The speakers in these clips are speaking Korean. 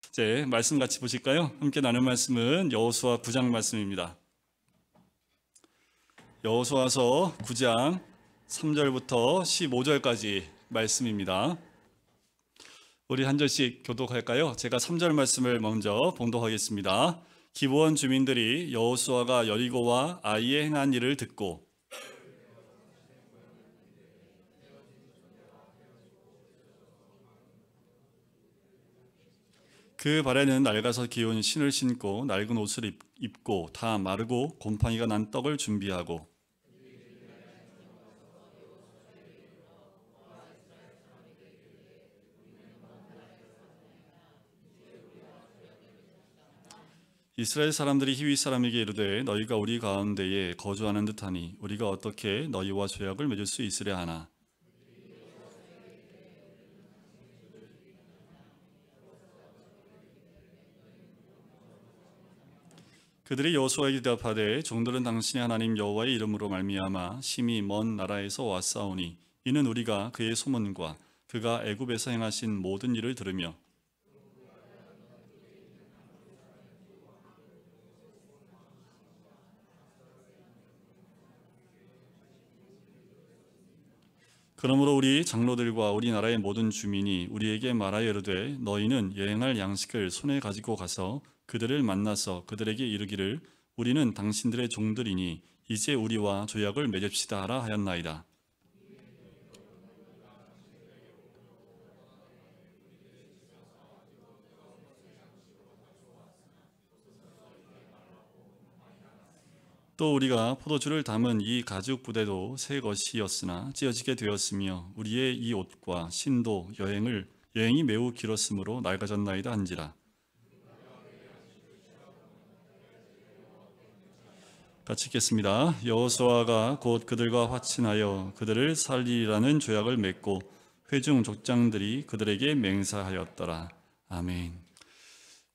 이제 말씀 같이 보실까요? 함께 나눌 말씀은 여호수아 9장 말씀입니다. 여호수아서 9장 3절부터 15절까지 말씀입니다. 우리 한 절씩 교독할까요? 제가 3절 말씀을 먼저 봉독하겠습니다. 기브온 주민들이 여호수아가 여리고와 아이에 행한 일을 듣고 그 발에는 낡아서 기운 신을 신고 낡은 옷을 입고 다 마르고 곰팡이가 난 떡을 준비하고 이스라엘 사람들이 히위 사람에게 이르되 너희가 우리 가운데에 거주하는 듯하니 우리가 어떻게 너희와 조약을 맺을 수 있으랴 하나. 그들이 여호수아에게 대답하되 종들은 당신의 하나님 여호와의 이름으로 말미암아 심히 먼 나라에서 왔사오니 이는 우리가 그의 소문과 그가 애굽에서 행하신 모든 일을 들으며 그러므로 우리 장로들과 우리나라의 모든 주민이 우리에게 말하여 이르되 너희는 여행할 양식을 손에 가지고 가서 그들을 만나서 그들에게 이르기를 우리는 당신들의 종들이니 이제 우리와 조약을 맺읍시다 하라 하였나이다. 또 우리가 포도주를 담은 이 가죽 부대도 새 것이었으나 찢어지게 되었으며 우리의 이 옷과 신도 여행이 매우 길었으므로 낡아졌나이다 한지라. 같이 읽겠습니다. 여호수아가 곧 그들과 화친하여 그들을 살리라는 조약을 맺고 회중 족장들이 그들에게 맹세하였더라. 아멘.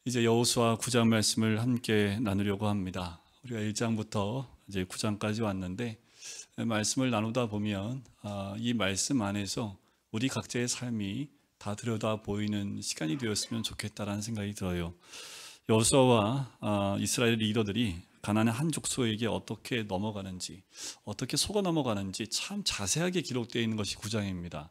이제 여호수아 9장 말씀을 함께 나누려고 합니다. 우리가 1장부터 이제 9장까지 왔는데 말씀을 나누다 보면 이 말씀 안에서 우리 각자의 삶이 다 들여다 보이는 시간이 되었으면 좋겠다라는 생각이 들어요. 여호수아와 이스라엘 리더들이 가나안의 한 족속에게 어떻게 넘어가는지, 어떻게 속아 넘어가는지 참 자세하게 기록되어 있는 것이 9장입니다.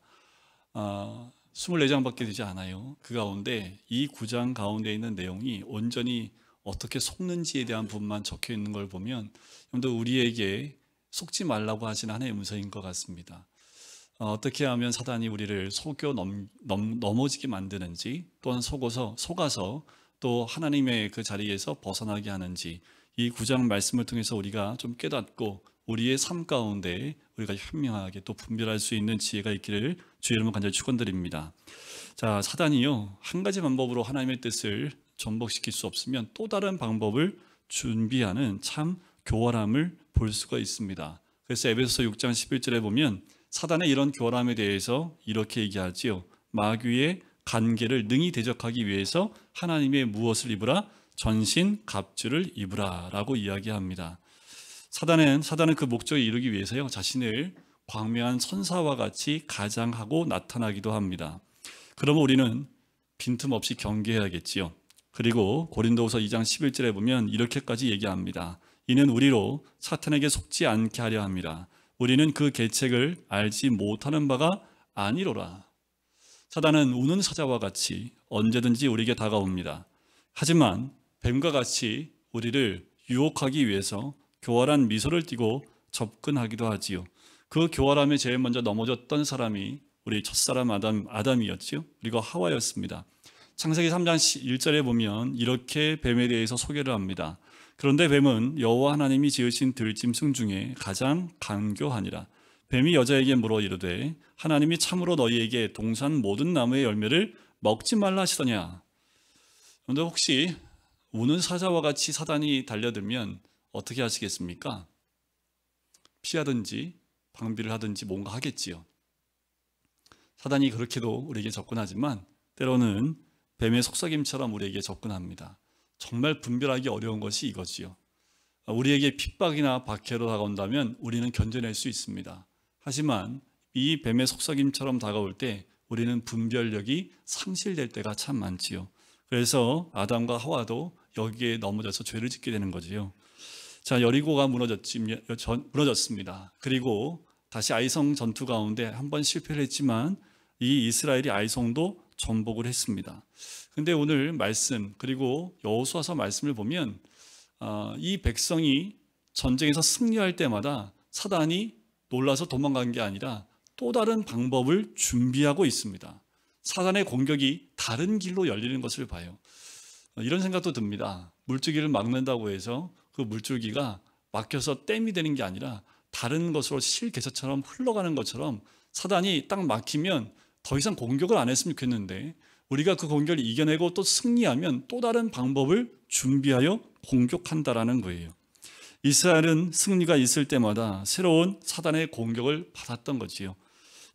24장밖에 되지 않아요. 그 가운데 이 9장 가운데 있는 내용이 온전히 어떻게 속는지에 대한 부분만 적혀 있는 걸 보면 여러분들 우리에게 속지 말라고 하시는 하나의 음성인 것 같습니다. 어떻게 하면 사단이 우리를 속여 넘어지게 만드는지 또한 속아서 또 하나님의 그 자리에서 벗어나게 하는지 이 9장 말씀을 통해서 우리가 좀 깨닫고 우리의 삶 가운데 우리가 현명하게 또 분별할 수 있는 지혜가 있기를 주의 이름으로 간절히 축원드립니다. 자, 사단이요 한 가지 방법으로 하나님의 뜻을 전복시킬 수 없으면 또 다른 방법을 준비하는 참 교활함을 볼 수가 있습니다. 그래서 에베소서 6장 11절에 보면 사단의 이런 교활함에 대해서 이렇게 얘기하지요. 마귀의 간계를 능히 대적하기 위해서 하나님의 무엇을 입으라? 전신 갑주를 입으라 라고 이야기합니다. 사단은 그 목적에 이르기 위해서요 자신을 광명한 선사와 같이 가장하고 나타나기도 합니다. 그러면 우리는 빈틈없이 경계해야겠지요. 그리고 고린도후서 2장 11절에 보면 이렇게까지 얘기합니다. 이는 우리로 사탄에게 속지 않게 하려 합니다. 우리는 그 계책을 알지 못하는 바가 아니로라. 사단은 우는 사자와 같이 언제든지 우리에게 다가옵니다. 하지만 뱀과 같이 우리를 유혹하기 위해서 교활한 미소를 띠고 접근하기도 하지요. 그 교활함에 제일 먼저 넘어졌던 사람이 우리 첫사람 아담이었지요. 그리고 하와였습니다. 창세기 3장 1절에 보면 이렇게 뱀에 대해서 소개를 합니다. 그런데 뱀은 여호와 하나님이 지으신 들짐승 중에 가장 간교하니라. 뱀이 여자에게 물어 이르되 하나님이 참으로 너희에게 동산 모든 나무의 열매를 먹지 말라 하시더냐. 그런데 혹시 우는 사자와 같이 사단이 달려들면 어떻게 하시겠습니까? 피하든지 방비를 하든지 뭔가 하겠지요. 사단이 그렇게도 우리에게 접근하지만 때로는 뱀의 속삭임처럼 우리에게 접근합니다. 정말 분별하기 어려운 것이 이거지요. 우리에게 핍박이나 박해로 다가온다면 우리는 견뎌낼 수 있습니다. 하지만 이 뱀의 속삭임처럼 다가올 때 우리는 분별력이 상실될 때가 참 많지요. 그래서 아담과 하와도 여기에 넘어져서 죄를 짓게 되는 거지요. 자, 여리고가 무너졌습니다. 그리고 다시 아이성 전투 가운데 한 번 실패를 했지만 이 이스라엘이 아이성도 정복을 했습니다. 근데 오늘 말씀 그리고 여호수아서 말씀을 보면 이 백성이 전쟁에서 승리할 때마다 사단이 놀라서 도망간 게 아니라 또 다른 방법을 준비하고 있습니다. 사단의 공격이 다른 길로 열리는 것을 봐요. 이런 생각도 듭니다. 물줄기를 막는다고 해서 그 물줄기가 막혀서 댐이 되는 게 아니라 다른 것으로 실개처럼 흘러가는 것처럼 사단이 딱 막히면 더 이상 공격을 안 했으면 좋겠는데 우리가 그 공격을 이겨내고 또 승리하면 또 다른 방법을 준비하여 공격한다라는 거예요. 이스라엘은 승리가 있을 때마다 새로운 사단의 공격을 받았던 거지요.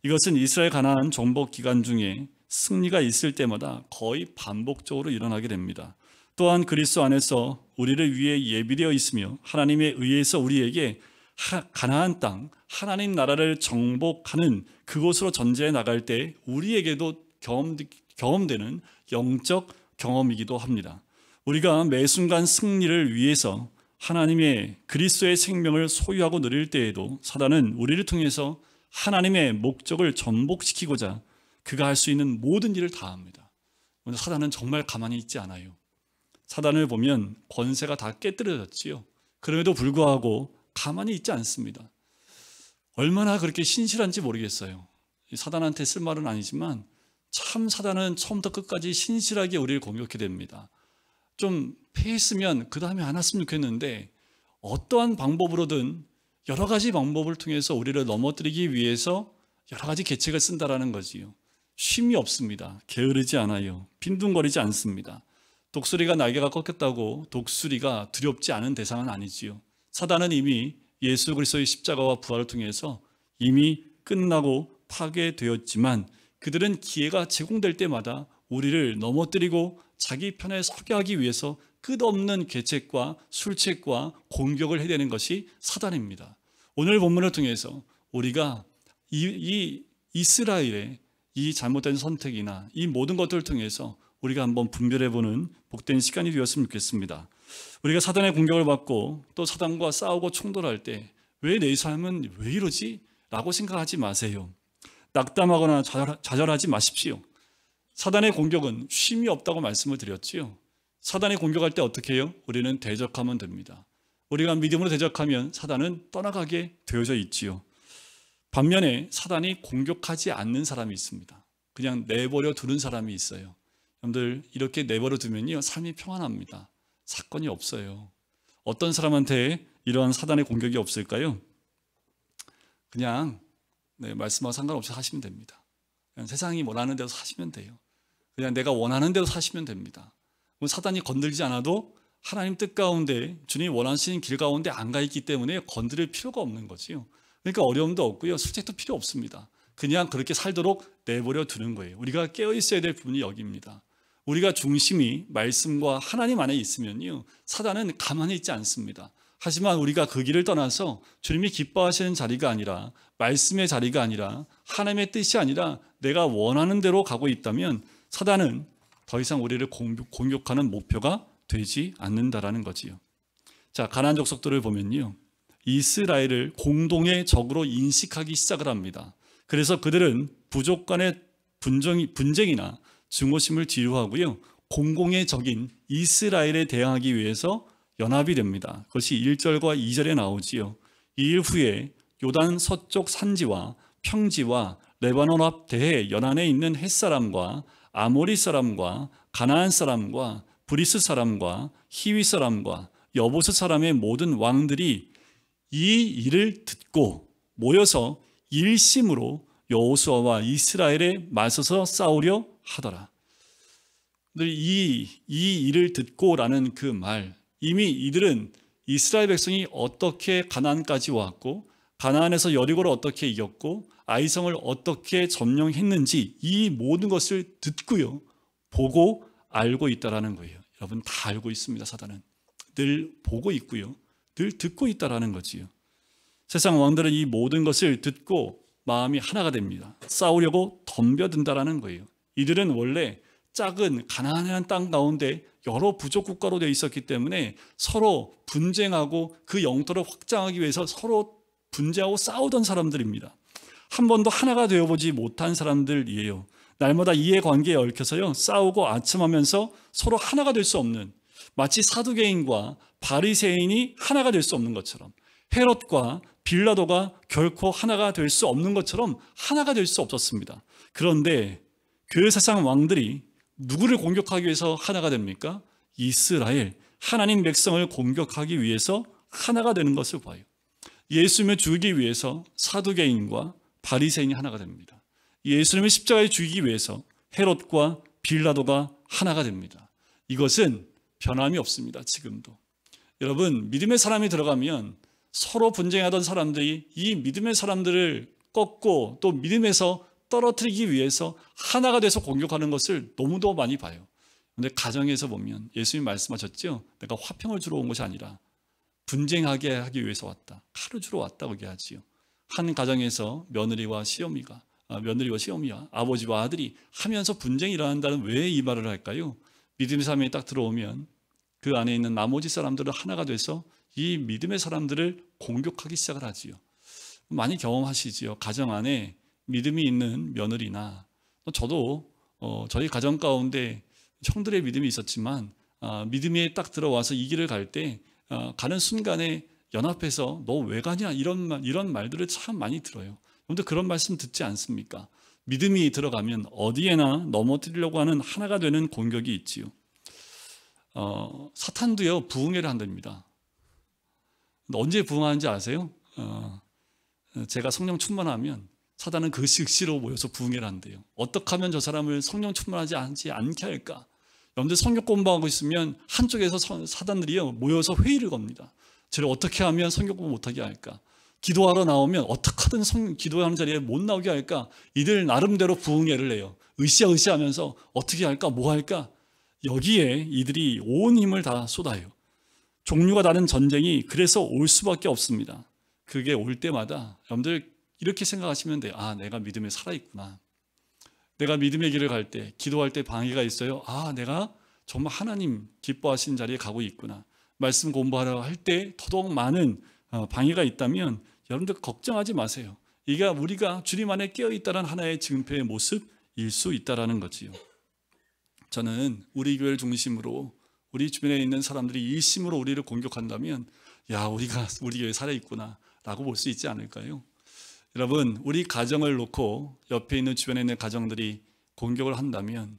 이것은 이스라엘 가나안 정복 기간 중에 승리가 있을 때마다 거의 반복적으로 일어나게 됩니다. 또한 그리스도 안에서 우리를 위해 예비되어 있으며 하나님에 의해서 우리에게 가나안 땅, 하나님 나라를 정복하는 그곳으로 전제해 나갈 때 우리에게도 경험되는 영적 경험이기도 합니다. 우리가 매 순간 승리를 위해서 하나님의 그리스도의 생명을 소유하고 누릴 때에도 사단은 우리를 통해서 하나님의 목적을 전복시키고자 그가 할 수 있는 모든 일을 다 합니다. 사단은 정말 가만히 있지 않아요. 사단을 보면 권세가 다 깨뜨려졌지요. 그럼에도 불구하고 가만히 있지 않습니다. 얼마나 그렇게 신실한지 모르겠어요. 사단한테 쓸 말은 아니지만 참 사단은 처음부터 끝까지 신실하게 우리를 공격해 됩니다. 좀 패했으면 그 다음에 안 왔으면 좋겠는데 어떠한 방법으로든 여러 가지 방법을 통해서 우리를 넘어뜨리기 위해서 여러 가지 계책을 쓴다라는 거지요. 쉼이 없습니다. 게으르지 않아요. 빈둥거리지 않습니다. 독수리가 날개가 꺾였다고 독수리가 두렵지 않은 대상은 아니지요. 사단은 이미 예수 그리스도의 십자가와 부활을 통해서 이미 끝나고 파괴되었지만 그들은 기회가 제공될 때마다 우리를 넘어뜨리고 자기 편에 서게 하기 위해서 끝없는 계책과 술책과 공격을 해대는 것이 사단입니다. 오늘 본문을 통해서 우리가 이 이스라엘의 이 잘못된 선택이나 이 모든 것들을 통해서 우리가 한번 분별해보는 복된 시간이 되었으면 좋겠습니다. 우리가 사단의 공격을 받고 또 사단과 싸우고 충돌할 때 왜 내 삶은 왜 이러지? 라고 생각하지 마세요. 낙담하거나 좌절하지 마십시오. 사단의 공격은 쉼이 없다고 말씀을 드렸지요. 사단이 공격할 때 어떻게 해요? 우리는 대적하면 됩니다. 우리가 믿음으로 대적하면 사단은 떠나가게 되어져 있지요. 반면에 사단이 공격하지 않는 사람이 있습니다. 그냥 내버려 두는 사람이 있어요. 여러분들 이렇게 내버려 두면요 삶이 평안합니다. 사건이 없어요. 어떤 사람한테 이러한 사단의 공격이 없을까요? 그냥 말씀하고 상관없이 사시면 됩니다. 그냥 세상이 원하는 대로 사시면 돼요. 그냥 내가 원하는 대로 사시면 됩니다. 사단이 건들지 않아도 하나님 뜻 가운데 주님이 원하시는 길 가운데 안 가 있기 때문에 건드릴 필요가 없는 거지요. 그러니까 어려움도 없고요. 술책도 필요 없습니다. 그냥 그렇게 살도록 내버려 두는 거예요. 우리가 깨어 있어야 될 부분이 여기입니다. 우리가 중심이 말씀과 하나님 안에 있으면요 사단은 가만히 있지 않습니다. 하지만 우리가 그 길을 떠나서 주님이 기뻐하시는 자리가 아니라 말씀의 자리가 아니라 하나님의 뜻이 아니라 내가 원하는 대로 가고 있다면 사단은 더 이상 우리를 공격하는 목표가 되지 않는다라는 거지요. 자, 가나안 족속들을 보면요 이스라엘을 공동의 적으로 인식하기 시작을 합니다. 그래서 그들은 부족 간의 분쟁이나 증오심을 뒤로하고요 공공의 적인 이스라엘에 대항하기 위해서 연합이 됩니다. 그것이 1절과 2절에 나오지요. 이 일 후에 요단 서쪽 산지와 평지와 레바논 앞 대해 연안에 있는 헷사람과 아모리 사람과 가나안 사람과 브리스 사람과 히위 사람과 여보스 사람의 모든 왕들이 이 일을 듣고 모여서 일심으로 여호수아와 이스라엘에 맞서서 싸우려 하더라. 이 일을 듣고라는 그 말, 이미 이들은 이스라엘 백성이 어떻게 가나안까지 왔고 가나안에서 여리고를 어떻게 이겼고 아이성을 어떻게 점령했는지 이 모든 것을 듣고요 보고 알고 있다라는 거예요. 여러분 다 알고 있습니다. 사단은 늘 보고 있고요 늘 듣고 있다라는 거지요. 세상 왕들은 이 모든 것을 듣고 마음이 하나가 됩니다. 싸우려고 덤벼든다라는 거예요. 이들은 원래 작은 가난한 땅 가운데 여러 부족 국가로 되어 있었기 때문에 서로 분쟁하고 그 영토를 확장하기 위해서 서로 분쟁하고 싸우던 사람들입니다. 한 번도 하나가 되어보지 못한 사람들이에요. 날마다 이해관계에 얽혀서요, 싸우고 아첨하면서 서로 하나가 될 수 없는, 마치 사두개인과 바리새인이 하나가 될 수 없는 것처럼, 헤롯과 빌라도가 결코 하나가 될 수 없는 것처럼 하나가 될 수 없었습니다. 그런데 그 세상 왕들이 누구를 공격하기 위해서 하나가 됩니까? 이스라엘, 하나님 백성을 공격하기 위해서 하나가 되는 것을 봐요. 예수님을 죽이기 위해서 사두개인과 바리새인이 하나가 됩니다. 예수님을 십자가에 죽이기 위해서 헤롯과 빌라도가 하나가 됩니다. 이것은 변함이 없습니다. 지금도. 여러분, 믿음의 사람이 들어가면 서로 분쟁하던 사람들이 이 믿음의 사람들을 꺾고 또 믿음에서 떨어뜨리기 위해서 하나가 돼서 공격하는 것을 너무도 많이 봐요. 그런데 가정에서 보면 예수님 말씀하셨죠. 내가 화평을 주러 온 것이 아니라 분쟁하게 하기 위해서 왔다. 칼을 주러 왔다고 얘기하지요. 한 가정에서 며느리와 시어미와 아버지와 아들이 하면서 분쟁이 일어난다는 왜 이 말을 할까요? 믿음의 사람이 딱 들어오면 그 안에 있는 나머지 사람들은 하나가 돼서 이 믿음의 사람들을 공격하기 시작을 하지요. 많이 경험하시지요. 가정 안에 믿음이 있는 며느리나, 저도 저희 가정 가운데 형들의 믿음이 있었지만 믿음이 딱 들어와서 이 길을 갈 때 가는 순간에 연합해서 너 왜 가냐 이런 말들을 참 많이 들어요. 그런데 그런 말씀 듣지 않습니까? 믿음이 들어가면 어디에나 넘어뜨리려고 하는 하나가 되는 공격이 있지요. 사탄도요 부흥회를 한답니다. 언제 부흥하는지 아세요? 제가 성령 충만하면 사단은 그 즉시로 모여서 부흥회를 한대요. 어떻게 하면 저 사람을 성령 충만하지 않게 할까? 여러분들 성경 공부하고 있으면 한쪽에서 사단들이요 모여서 회의를 겁니다. 저를 어떻게 하면 성경 공부 못하게 할까? 기도하러 나오면 어떻게 하든 기도하는 자리에 못 나오게 할까? 이들 나름대로 부흥회를 해요. 으쌰으쌰하면서 어떻게 할까? 뭐 할까? 여기에 이들이 온 힘을 다 쏟아요. 종류가 다른 전쟁이 그래서 올 수밖에 없습니다. 그게 올 때마다 여러분들 이렇게 생각하시면 돼요. 내가 믿음에 살아있구나. 내가 믿음의 길을 갈 때, 기도할 때 방해가 있어요. 내가 정말 하나님 기뻐하시는 자리에 가고 있구나. 말씀 공부하러 할 때 더더욱 많은 방해가 있다면 여러분들 걱정하지 마세요. 이게 우리가 주님 안에 깨어있다는 하나의 증표의 모습일 수 있다는 거지요. 저는 우리 교회를 중심으로 우리 주변에 있는 사람들이 일심으로 우리를 공격한다면 우리가 우리 교회에 살아있구나 라고 볼 수 있지 않을까요? 여러분, 우리 가정을 놓고 옆에 있는 주변에 있는 가정들이 공격을 한다면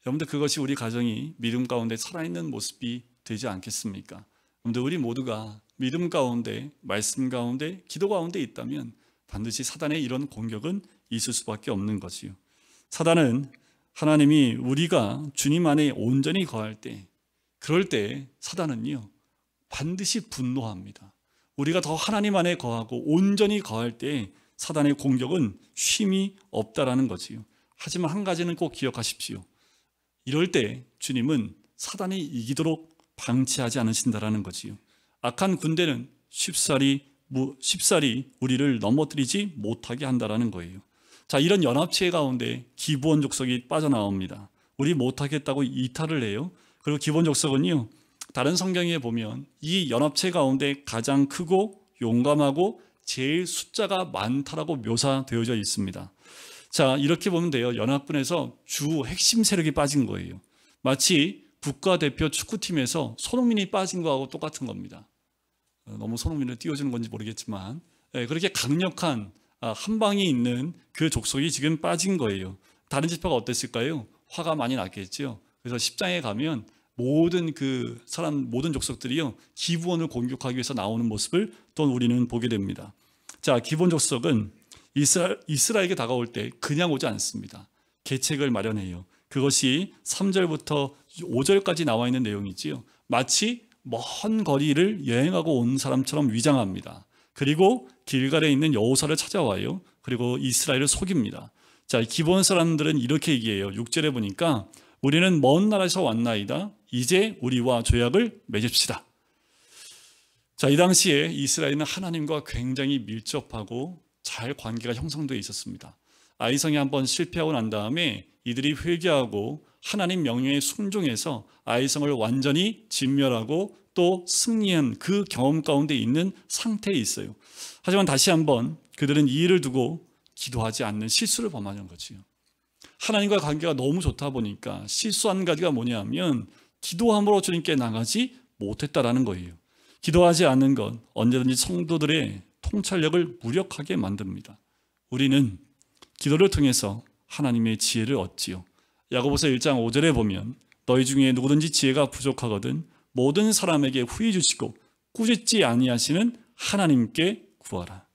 여러분들 그것이 우리 가정이 믿음 가운데 살아있는 모습이 되지 않겠습니까? 여러분들 우리 모두가 믿음 가운데, 말씀 가운데, 기도 가운데 있다면 반드시 사단의 이런 공격은 있을 수밖에 없는 것이요. 사단은 하나님이 우리가 주님 안에 온전히 거할 때, 그럴 때 사단은요 반드시 분노합니다. 우리가 더 하나님 안에 거하고 온전히 거할 때 사단의 공격은 쉼이 없다라는 거지요. 하지만 한 가지는 꼭 기억하십시오. 이럴 때 주님은 사단이 이기도록 방치하지 않으신다라는 거지요. 악한 군대는 쉽사리 우리를 넘어뜨리지 못하게 한다라는 거예요. 자, 이런 연합체 가운데 기브온 족속이 빠져나옵니다. 우리 못하겠다고 이탈을 해요. 그리고 기브온 족속은요, 다른 성경에 보면 이 연합체 가운데 가장 크고 용감하고 제일 숫자가 많다라고 묘사되어져 있습니다. 자, 이렇게 보면 돼요. 연합군에서 주 핵심 세력이 빠진 거예요. 마치 국가대표 축구팀에서 손흥민이 빠진 거하고 똑같은 겁니다. 너무 손흥민을 띄워주는 건지 모르겠지만 그렇게 강력한 한 방이 있는 그 족속이 지금 빠진 거예요. 다른 지파가 어땠을까요? 화가 많이 났겠죠. 그래서 10장에 가면 모든 모든 족속들이요 기브온을 공격하기 위해서 나오는 모습을 또 우리는 보게 됩니다. 자, 기브온 족속은 이스라엘에게 다가올 때 그냥 오지 않습니다. 계책을 마련해요. 그것이 3절부터 5절까지 나와 있는 내용이지요. 마치 먼 거리를 여행하고 온 사람처럼 위장합니다. 그리고 길갈에 있는 여호사를 찾아와요. 그리고 이스라엘을 속입니다. 자, 기브온 사람들은 이렇게 얘기해요. 6절에 보니까 우리는 먼 나라에서 왔나이다. 이제 우리와 조약을 맺읍시다. 자, 이 당시에 이스라엘은 하나님과 굉장히 밀접하고 잘 관계가 형성되어 있었습니다. 아이성이 한번 실패하고 난 다음에 이들이 회개하고 하나님 명령에 순종해서 아이성을 완전히 진멸하고 또 승리한 그 경험 가운데 있는 상태에 있어요. 하지만 다시 한번 그들은 이 일을 두고 기도하지 않는 실수를 범하는 거지요. 하나님과 관계가 너무 좋다 보니까 실수한 가지가 뭐냐면 기도함으로 주님께 나가지 못했다라는 거예요. 기도하지 않는 건 언제든지 성도들의 통찰력을 무력하게 만듭니다. 우리는 기도를 통해서 하나님의 지혜를 얻지요. 야고보서 1장 5절에 보면 너희 중에 누구든지 지혜가 부족하거든 모든 사람에게 후히 주시고 꾸짖지 아니하시는 하나님께 구하라.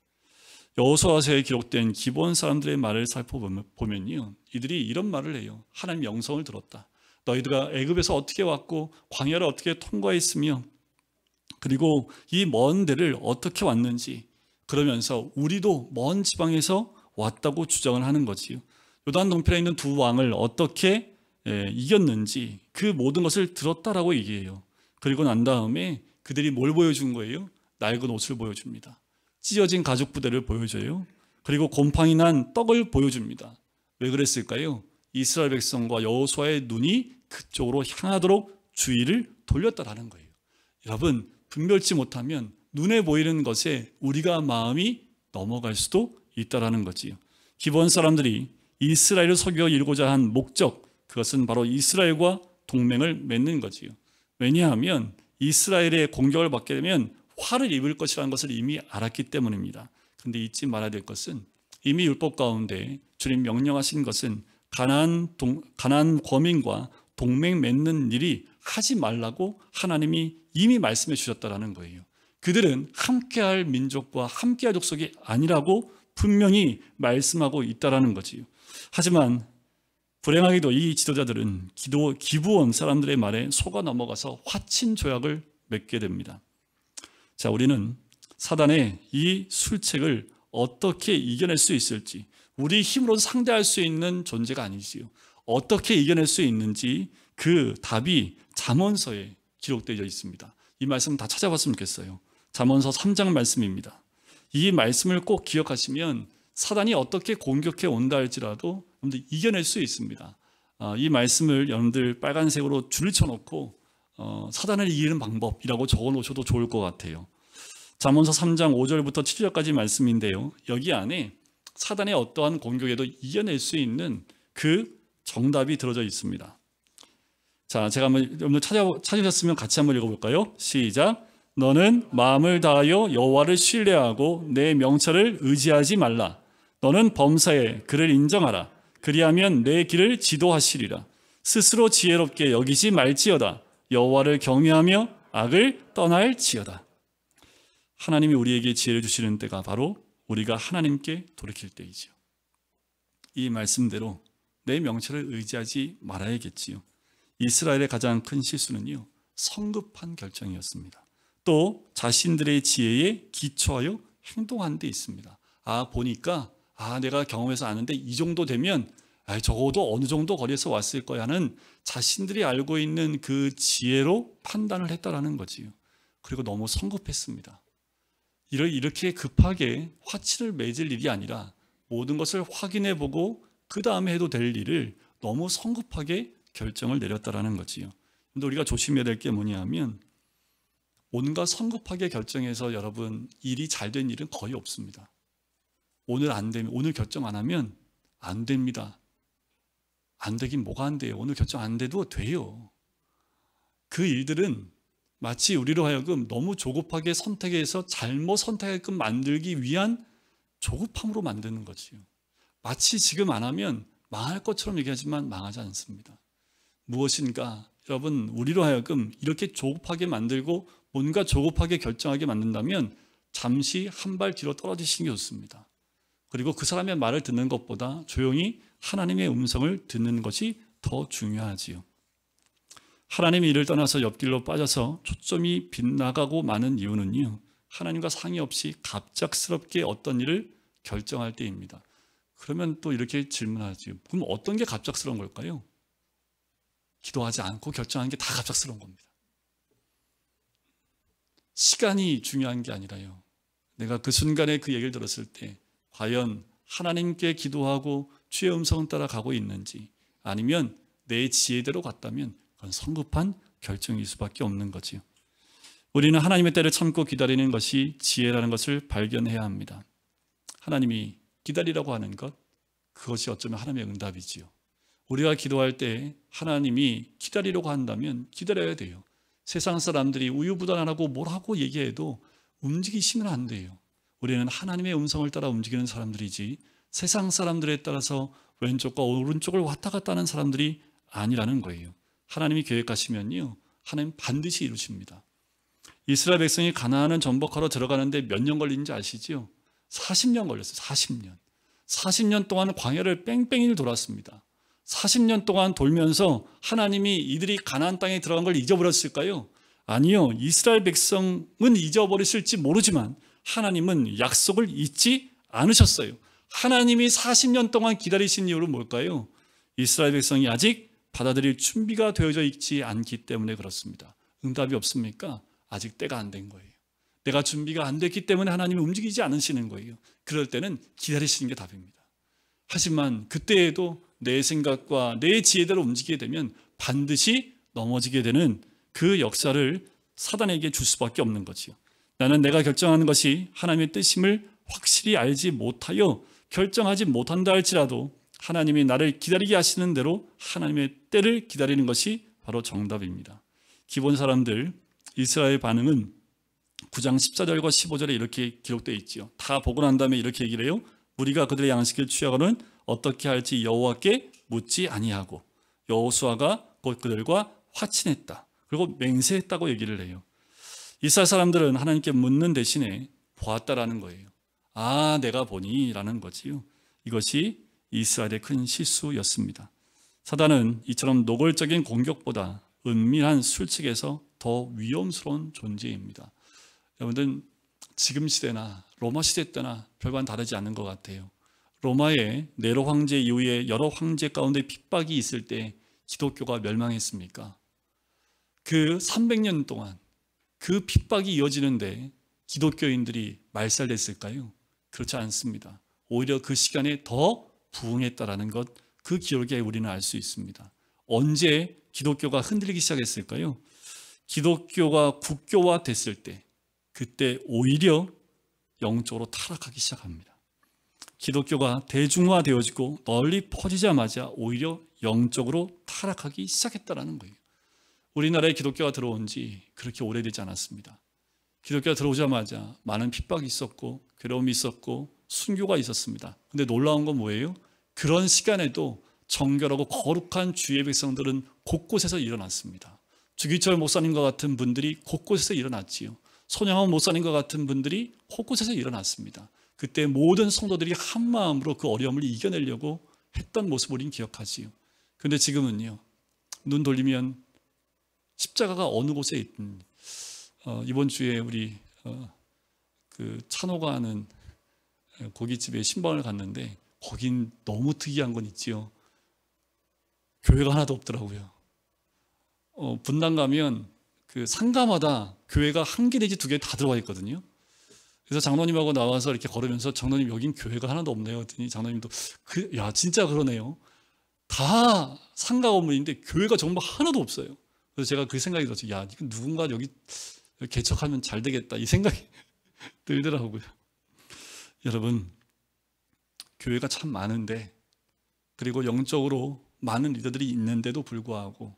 여호수아서에 기록된 기브온 사람들의 말을 살펴보면요, 이들이 이런 말을 해요. 하나님 영성을 들었다. 너희들가 애굽에서 어떻게 왔고 광야를 어떻게 통과했으며 그리고 이 먼 데를 어떻게 왔는지, 그러면서 우리도 먼 지방에서 왔다고 주장을 하는 거지요. 요단 동편에 있는 두 왕을 어떻게 이겼는지 그 모든 것을 들었다라고 얘기해요. 그리고 난 다음에 그들이 뭘 보여준 거예요? 낡은 옷을 보여줍니다. 찢어진 가죽 부대를 보여줘요. 그리고 곰팡이 난 떡을 보여줍니다. 왜 그랬을까요? 이스라엘 백성과 여호수아의 눈이 그쪽으로 향하도록 주의를 돌렸다라는 거예요. 여러분, 분별치 못하면 눈에 보이는 것에 우리가 마음이 넘어갈 수도 있다라는 거지요. 기브온 사람들이 이스라엘을 속여 이루고자 한 목적, 그것은 바로 이스라엘과 동맹을 맺는 거지요. 왜냐하면 이스라엘의 공격을 받게 되면 화를 입을 것이라는 것을 이미 알았기 때문입니다. 그런데 잊지 말아야 될 것은 이미 율법 가운데 주님 명령하신 것은 가나안 거민과 동맹 맺는 일이 하지 말라고 하나님이 이미 말씀해 주셨다라는 거예요. 그들은 함께할 민족과 함께할 족속이 아니라고 분명히 말씀하고 있다라는 거지요. 하지만 불행하게도 이 지도자들은 기브온 사람들의 말에 속아 넘어가서 화친 조약을 맺게 됩니다. 자, 우리는 사단의 이 술책을 어떻게 이겨낼 수 있을지, 우리 힘으로 상대할 수 있는 존재가 아니지요. 어떻게 이겨낼 수 있는지 그 답이 잠언서에 기록되어 있습니다. 이 말씀 다 찾아봤으면 좋겠어요. 잠언서 3장 말씀입니다. 이 말씀을 꼭 기억하시면 사단이 어떻게 공격해 온다 할지라도 여러분들 이겨낼 수 있습니다. 이 말씀을 여러분들 빨간색으로 줄을 쳐놓고 사단을 이기는 방법이라고 적어놓으셔도 좋을 것 같아요. 잠언서 3장 5절부터 7절까지 말씀인데요, 여기 안에 사단의 어떠한 공격에도 이겨낼 수 있는 그 정답이 들어져 있습니다. 자, 제가 한번 여러분들 찾으셨으면 같이 한번 읽어볼까요? 시작. 너는 마음을 다하여 여호와를 신뢰하고 내 명철을 의지하지 말라. 너는 범사에 그를 인정하라. 그리하면 내 길을 지도하시리라. 스스로 지혜롭게 여기지 말지어다. 여호와를 경외하며 악을 떠날지어다. 하나님이 우리에게 지혜를 주시는 때가 바로 우리가 하나님께 돌이킬 때이지요. 이 말씀대로 내 명철을 의지하지 말아야겠지요. 이스라엘의 가장 큰 실수는요, 성급한 결정이었습니다. 또 자신들의 지혜에 기초하여 행동한 데 있습니다. 보니까 내가 경험해서 아는데 이 정도 되면 적어도 어느 정도 거리에서 왔을 거야 하는 자신들이 알고 있는 그 지혜로 판단을 했다라는 거지요. 그리고 너무 성급했습니다. 이렇게 급하게 화치를 맺을 일이 아니라 모든 것을 확인해 보고 그 다음에 해도 될 일을 너무 성급하게 결정을 내렸다라는 거지요. 근데 우리가 조심해야 될 게 뭐냐면 뭔가 성급하게 결정해서 여러분 일이 잘 된 일은 거의 없습니다. 오늘 결정 안 하면 안 됩니다. 안 되긴 뭐가 안 돼요. 오늘 결정 안 돼도 돼요. 그 일들은 마치 우리로 하여금 너무 조급하게 선택해서 잘못 선택하게끔 만들기 위한 조급함으로 만드는 거지요. 마치 지금 안 하면 망할 것처럼 얘기하지만 망하지 않습니다. 무엇인가 여러분 우리로 하여금 이렇게 조급하게 만들고 뭔가 조급하게 결정하게 만든다면 잠시 한 발 뒤로 떨어지시는 게 좋습니다. 그리고 그 사람의 말을 듣는 것보다 조용히 하나님의 음성을 듣는 것이 더 중요하지요. 하나님의 일을 떠나서 옆길로 빠져서 초점이 빗나가고 마는 이유는요, 하나님과 상의 없이 갑작스럽게 어떤 일을 결정할 때입니다. 그러면 또 이렇게 질문하지요. 그럼 어떤 게 갑작스러운 걸까요? 기도하지 않고 결정한 게 다 갑작스러운 겁니다. 시간이 중요한 게 아니라요, 내가 그 순간에 그 얘기를 들었을 때 과연 하나님께 기도하고 주의 음성을 따라 가고 있는지, 아니면 내 지혜대로 갔다면 그건 성급한 결정일 수밖에 없는 거지요. 우리는 하나님의 때를 참고 기다리는 것이 지혜라는 것을 발견해야 합니다. 하나님이 기다리라고 하는 것, 그것이 어쩌면 하나님의 응답이지요. 우리가 기도할 때 하나님이 기다리려고 한다면 기다려야 돼요. 세상 사람들이 우유부단하고 뭐라고 얘기해도 움직이시면 안 돼요. 우리는 하나님의 음성을 따라 움직이는 사람들이지 세상 사람들에 따라서 왼쪽과 오른쪽을 왔다 갔다 하는 사람들이 아니라는 거예요. 하나님이 계획하시면요, 하나님 반드시 이루십니다. 이스라엘 백성이 가나안을 정복하러 들어가는데 몇 년 걸린지 아시죠? 40년 걸렸어요. 40년. 40년 동안 광야를 뺑뺑이를 돌았습니다. 40년 동안 돌면서 하나님이 이들이 가나안 땅에 들어간 걸 잊어버렸을까요? 아니요. 이스라엘 백성은 잊어버렸을지 모르지만 하나님은 약속을 잊지 않으셨어요. 하나님이 40년 동안 기다리신 이유는 뭘까요? 이스라엘 백성이 아직 받아들일 준비가 되어져 있지 않기 때문에 그렇습니다. 응답이 없습니까? 아직 때가 안 된 거예요. 내가 준비가 안 됐기 때문에 하나님이 움직이지 않으시는 거예요. 그럴 때는 기다리시는 게 답입니다. 하지만 그때에도 내 생각과 내 지혜대로 움직이게 되면 반드시 넘어지게 되는 그 역사를 사단에게 줄 수밖에 없는 거지요. 나는 내가 결정하는 것이 하나님의 뜻임을 확실히 알지 못하여 결정하지 못한다 할지라도 하나님이 나를 기다리게 하시는 대로 하나님의 때를 기다리는 것이 바로 정답입니다. 기본 사람들 이스라엘 반응은 9장 14절과 15절에 이렇게 기록되어 있지요. 다 보고 난 다음에 이렇게 얘기를 해요. 우리가 그들의 양식을 취하고는 어떻게 할지 여호와께 묻지 아니하고 여호수아가 곧 그들과 화친했다. 그리고 맹세했다고 얘기를 해요. 이스라엘 사람들은 하나님께 묻는 대신에 보았다라는 거예요. 아, 내가 보니 라는 거지요. 이것이 이스라엘의 큰 실수였습니다. 사단은 이처럼 노골적인 공격보다 은밀한 술책에서 더 위험스러운 존재입니다. 여러분들 지금 시대나 로마 시대 때나 별반 다르지 않은 것 같아요. 로마의 네로 황제 이후에 여러 황제 가운데 핍박이 있을 때 기독교가 멸망했습니까? 그 300년 동안 그 핍박이 이어지는데 기독교인들이 말살됐을까요? 그렇지 않습니다. 오히려 그 시간에 더 부흥했다라는 것, 그 기록에 우리는 알 수 있습니다. 언제 기독교가 흔들리기 시작했을까요? 기독교가 국교화 됐을 때, 그때 오히려 영적으로 타락하기 시작합니다. 기독교가 대중화되어지고 널리 퍼지자마자 오히려 영적으로 타락하기 시작했다는 거예요. 우리나라에 기독교가 들어온 지 그렇게 오래되지 않았습니다. 기독교가 들어오자마자 많은 핍박이 있었고 괴로움이 있었고 순교가 있었습니다. 근데 놀라운 건 뭐예요? 그런 시간에도 정결하고 거룩한 주의 백성들은 곳곳에서 일어났습니다. 주기철 목사님과 같은 분들이 곳곳에서 일어났지요. 손양원 목사님과 같은 분들이 곳곳에서 일어났습니다. 그때 모든 성도들이 한 마음으로 그 어려움을 이겨내려고 했던 모습을 우리는 기억하지요. 그런데 지금은요, 눈 돌리면 십자가가 어느 곳에 있든, 이번 주에 우리 그 찬호가 하는 고깃집에 신방을 갔는데 거긴 너무 특이한 건 있지요. 교회가 하나도 없더라고요. 분당 가면 그 상가마다 교회가 한 개 내지 두 개 다 들어와 있거든요. 그래서 장로님하고 나와서 이렇게 걸으면서 장로님 여긴 교회가 하나도 없네요. 그랬더니 장로님도 야 진짜 그러네요. 다 상가 건물인데 교회가 정말 하나도 없어요. 그래서 제가 그 생각이 들었어요. 야 누군가 여기 개척하면 잘 되겠다 이 생각이 들더라고요. 여러분 교회가 참 많은데 그리고 영적으로 많은 리더들이 있는데도 불구하고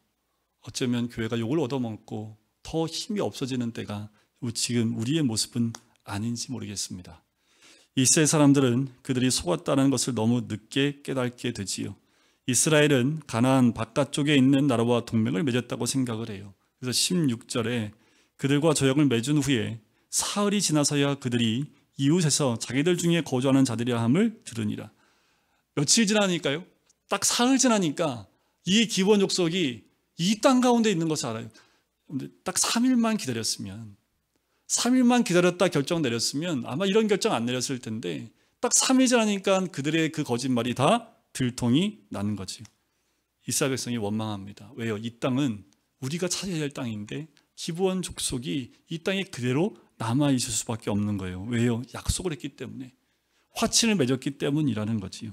어쩌면 교회가 욕을 얻어먹고 더 힘이 없어지는 때가 지금 우리의 모습은 아닌지 모르겠습니다. 이스라엘 사람들은 그들이 속았다는 것을 너무 늦게 깨닫게 되지요. 이스라엘은 가나안 바깥쪽에 있는 나라와 동맹을 맺었다고 생각을 해요. 그래서 16절에 그들과 조약을 맺은 후에 사흘이 지나서야 그들이 이웃에서 자기들 중에 거주하는 자들이라 함을 들으니라. 며칠 지나니까요, 딱 사흘 지나니까 이 기본 족속이 이 땅 가운데 있는 것을 알아요. 딱 3일만 기다렸으면, 3일만 기다렸다 결정 내렸으면 아마 이런 결정 안 내렸을 텐데 딱 3일 지나니까 그들의 그 거짓말이 다 들통이 나는 거지. 이스라엘 백성이 원망합니다. 왜요? 이 땅은 우리가 차지해야 할 땅인데 기브온 족속이 이 땅에 그대로 남아있을 수밖에 없는 거예요. 왜요? 약속을 했기 때문에, 화친을 맺었기 때문이라는 거지요.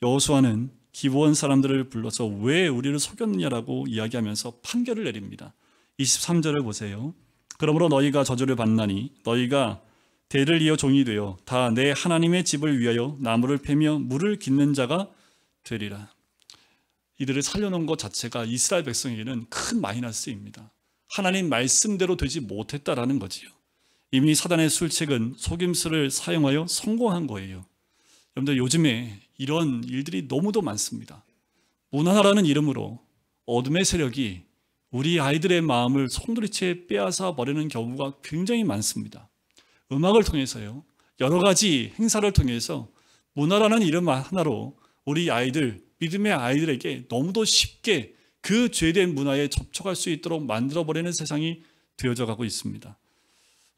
여호수아는 기브온 사람들을 불러서 왜 우리를 속였느냐라고 이야기하면서 판결을 내립니다. 23절을 보세요. 그러므로 너희가 저주를 받나니 너희가 대를 이어 종이 되어 다 내 하나님의 집을 위하여 나무를 패며 물을 깃는 자가 되리라. 이들을 살려놓은 것 자체가 이스라엘 백성에게는 큰 마이너스입니다. 하나님 말씀대로 되지 못했다라는 거지요. 이미 사단의 술책은 속임수를 사용하여 성공한 거예요. 여러분들 요즘에 이런 일들이 너무도 많습니다. 문화라는 이름으로 어둠의 세력이 우리 아이들의 마음을 송두리째 빼앗아 버리는 경우가 굉장히 많습니다. 음악을 통해서요, 여러 가지 행사를 통해서 문화라는 이름 하나로 우리 아이들, 믿음의 아이들에게 너무도 쉽게 그 죄된 문화에 접촉할 수 있도록 만들어버리는 세상이 되어져 가고 있습니다.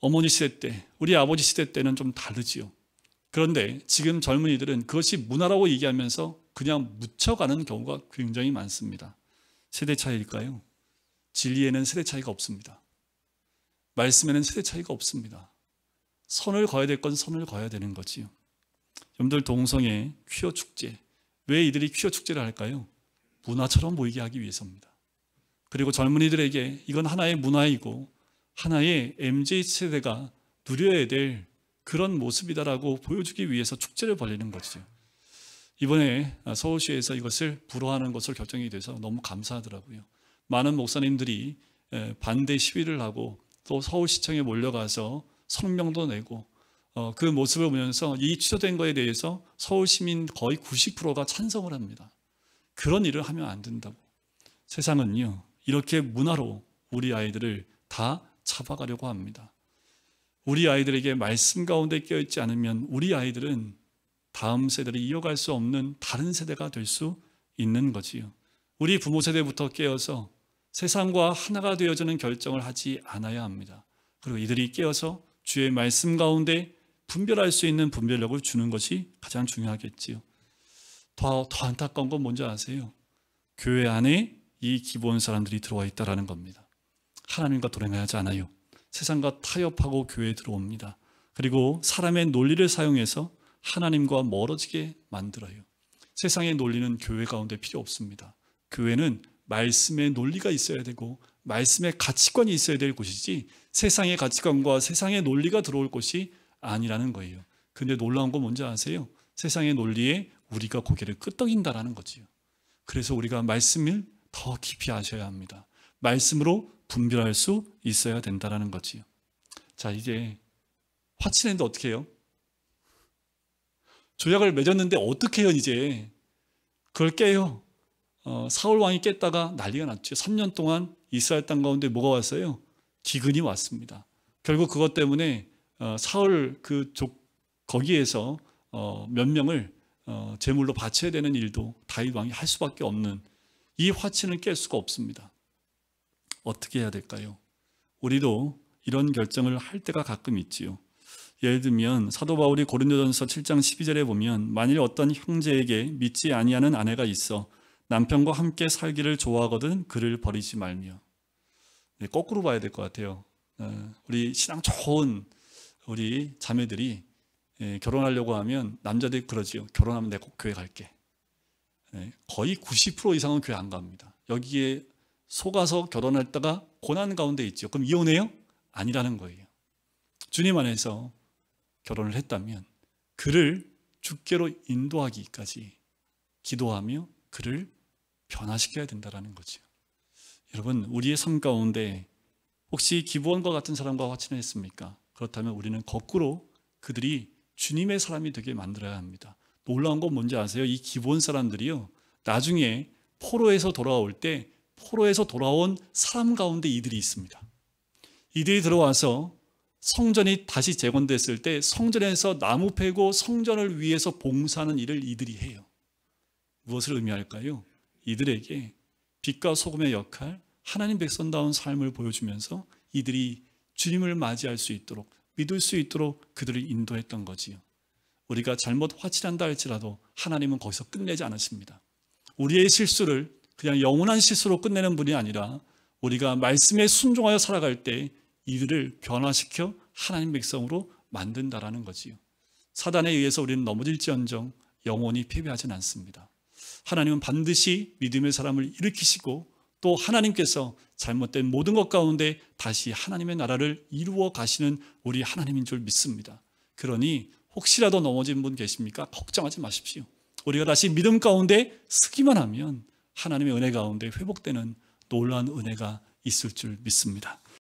어머니 시대 때, 우리 아버지 시대 때는 좀 다르지요. 그런데 지금 젊은이들은 그것이 문화라고 얘기하면서 그냥 묻혀가는 경우가 굉장히 많습니다. 세대 차이일까요? 진리에는 세대 차이가 없습니다. 말씀에는 세대 차이가 없습니다. 선을 그어야 될 건 선을 그어야 되는 거지요. 여러분들 동성애 퀴어 축제, 왜 이들이 퀴어 축제를 할까요? 문화처럼 보이게 하기 위해서입니다. 그리고 젊은이들에게 이건 하나의 문화이고 하나의 MZ세대가 누려야 될 그런 모습이다라고 보여주기 위해서 축제를 벌이는 거죠. 이번에 서울시에서 이것을 불허하는 것으로 결정이 돼서 너무 감사하더라고요. 많은 목사님들이 반대 시위를 하고 또 서울시청에 몰려가서 성명도 내고 그 모습을 보면서 이 취소된 거에 대해서 서울 시민 거의 90%가 찬성을 합니다. 그런 일을 하면 안 된다고. 세상은요, 이렇게 문화로 우리 아이들을 다 잡아가려고 합니다. 우리 아이들에게 말씀 가운데 깨어있지 않으면 우리 아이들은 다음 세대를 이어갈 수 없는 다른 세대가 될 수 있는 거지요. 우리 부모 세대부터 깨어서 세상과 하나가 되어지는 결정을 하지 않아야 합니다. 그리고 이들이 깨어서 주의 말씀 가운데 분별할 수 있는 분별력을 주는 것이 가장 중요하겠지요. 더 안타까운 건 뭔지 아세요? 교회 안에 이 기브온 사람들이 들어와 있다는 겁니다. 하나님과 동행하지 않아요. 세상과 타협하고 교회에 들어옵니다. 그리고 사람의 논리를 사용해서 하나님과 멀어지게 만들어요. 세상의 논리는 교회 가운데 필요 없습니다. 교회는 말씀의 논리가 있어야 되고 말씀의 가치관이 있어야 될 곳이지 세상의 가치관과 세상의 논리가 들어올 곳이 아니라는 거예요. 근데 놀라운 건 뭔지 아세요? 세상의 논리에 우리가 고개를 끄덕인다라는 거지요. 그래서 우리가 말씀을 더 깊이 아셔야 합니다. 말씀으로 분별할 수 있어야 된다는 거지요. 자, 이제 화친했는데 어떻게 해요? 조약을 맺었는데 어떻게 해요? 이제 그걸 깨요. 사울 왕이 깼다가 난리가 났죠. 3년 동안 이스라엘 땅 가운데 뭐가 왔어요? 기근이 왔습니다. 결국 그것 때문에 사울 거기에서 몇 명을 제물로 바쳐야 되는 일도 다윗 왕이 할 수밖에 없는, 이 화친을 깰 수가 없습니다. 어떻게 해야 될까요? 우리도 이런 결정을 할 때가 가끔 있지요. 예를 들면 사도 바울이 고린도전서 7장 12절에 보면 만일 어떤 형제에게 믿지 아니하는 아내가 있어 남편과 함께 살기를 좋아하거든 그를 버리지 말며. 거꾸로 봐야 될 것 같아요. 우리 신앙 좋은 우리 자매들이 결혼하려고 하면 남자들이 그러지요. 결혼하면 내가 꼭 교회 갈게. 거의 90% 이상은 교회 안 갑니다. 여기에 속아서 결혼했다가 고난 가운데 있죠. 그럼 이혼해요? 아니라는 거예요. 주님 안에서 결혼을 했다면 그를 주께로 인도하기까지 기도하며 그를 변화시켜야 된다는 거죠. 여러분, 우리의 삶 가운데 혹시 기브온과 같은 사람과 화친을 했습니까? 그렇다면 우리는 거꾸로 그들이 주님의 사람이 되게 만들어야 합니다. 놀라운 건 뭔지 아세요? 이 기브온 사람들이요, 나중에 포로에서 돌아올 때 포로에서 돌아온 사람 가운데 이들이 있습니다. 이들이 들어와서 성전이 다시 재건됐을 때 성전에서 나무 패고 성전을 위해서 봉사하는 일을 이들이 해요. 무엇을 의미할까요? 이들에게 빛과 소금의 역할, 하나님 백성다운 삶을 보여주면서 이들이 주님을 맞이할 수 있도록, 믿을 수 있도록 그들을 인도했던 거지요. 우리가 잘못 화친한다 할지라도 하나님은 거기서 끝내지 않으십니다. 우리의 실수를 그냥 영원한 실수로 끝내는 분이 아니라 우리가 말씀에 순종하여 살아갈 때 이들을 변화시켜 하나님 백성으로 만든다라는 거지요. 사단에 의해서 우리는 넘어질지언정 영원히 패배하진 않습니다. 하나님은 반드시 믿음의 사람을 일으키시고 또 하나님께서 잘못된 모든 것 가운데 다시 하나님의 나라를 이루어 가시는 우리 하나님인 줄 믿습니다. 그러니 혹시라도 넘어진 분 계십니까? 걱정하지 마십시오. 우리가 다시 믿음 가운데 서기만 하면 하나님의 은혜 가운데 회복되는 놀라운 은혜가 있을 줄 믿습니다.